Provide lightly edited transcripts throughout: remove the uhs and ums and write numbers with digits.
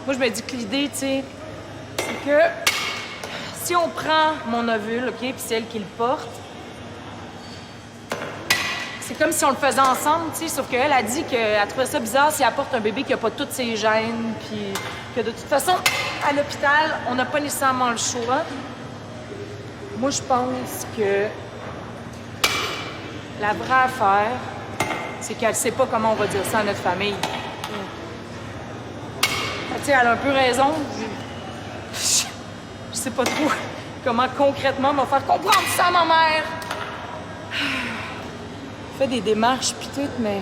Moi, je me dis que l'idée, tu sais, c'est que si on prend mon ovule, OK, puis c'est elle qui le porte, c'est comme si on le faisait ensemble, tu sais, sauf qu'elle a dit qu'elle trouvait ça bizarre si elle porte un bébé qui a pas toutes ses gènes, puis que de toute façon, à l'hôpital, on n'a pas nécessairement le choix. Moi, je pense que la vraie affaire, c'est qu'elle sait pas comment on va dire ça à notre famille. Tu sais, elle a un peu raison. Je sais pas trop comment concrètement on va faire comprendre ça à ma mère. Je fais des démarches pis tout, mais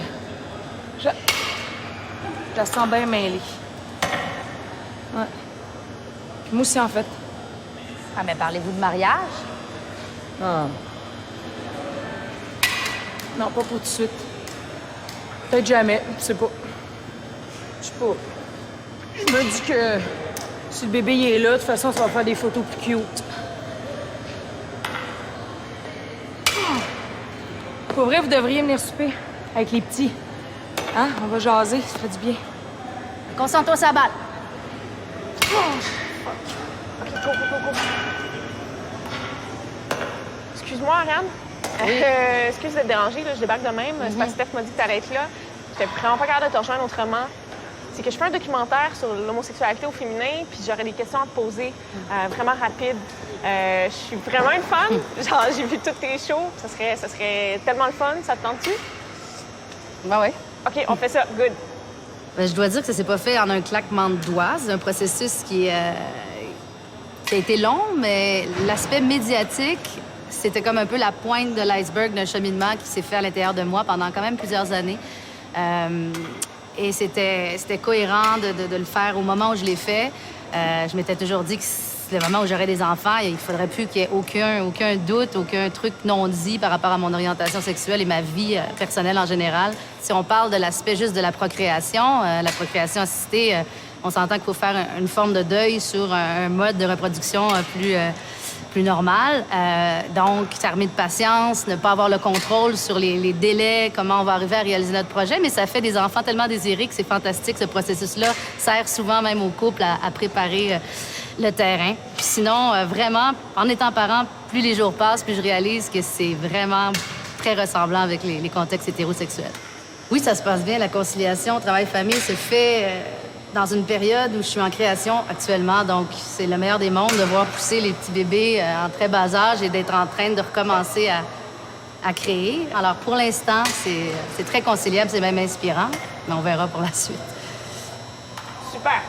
je la sens bien mêlée. Ouais. Puis moi aussi, en fait. Ah, mais parlez-vous de mariage? Ah. Non, pas pour tout de suite. Peut-être jamais, je sais pas. Je sais pas. Je me dis que si le bébé il est là, de toute façon, ça va faire des photos plus cute. Pour vrai, vous devriez venir souper avec les petits. Hein? On va jaser, ça fait du bien. Concentre-toi sur la balle. OK, go. Excuse-moi, Ariane. Excuse de te déranger, là, je débarque de même. C'est parce que Steph m'a dit que t'allais être là. J'étais vraiment pas capable de te rejoindre autrement. C'est que je fais un documentaire sur l'homosexualité au féminin, puis j'aurais des questions à te poser, vraiment rapides. Je suis vraiment une fan. Genre, j'ai vu tous tes shows. Ça serait tellement le fun. Ça te tente-tu? Ben oui. OK, on fait ça. Good. Ben, je dois dire que ça s'est pas fait en un claquement de doigts. C'est un processus qui a été long, mais l'aspect médiatique, c'était comme un peu la pointe de l'iceberg d'un cheminement qui s'est fait à l'intérieur de moi pendant quand même plusieurs années. Et c'était cohérent de le faire au moment où je l'ai fait. Je m'étais toujours dit que le moment où j'aurais des enfants, il faudrait plus qu'il y ait aucun doute, aucun truc non dit par rapport à mon orientation sexuelle et ma vie personnelle en général. Si on parle de l'aspect juste de la procréation assistée, on s'entend qu'il faut faire une forme de deuil sur un mode de reproduction plus normal. Donc, s'armer de patience, ne pas avoir le contrôle sur les délais, comment on va arriver à réaliser notre projet, mais ça fait des enfants tellement désirés que c'est fantastique. Ce processus-là sert souvent même aux couples à préparer le terrain. Puis sinon, vraiment, en étant parent, plus les jours passent, plus je réalise que c'est vraiment très ressemblant avec les contextes hétérosexuels. Oui, ça se passe bien. La conciliation travail-famille se fait dans une période où je suis en création actuellement. Donc, c'est le meilleur des mondes de voir pousser les petits bébés en très bas âge et d'être en train de recommencer à créer. Alors, pour l'instant, c'est très conciliable, c'est même inspirant, mais on verra pour la suite. Super.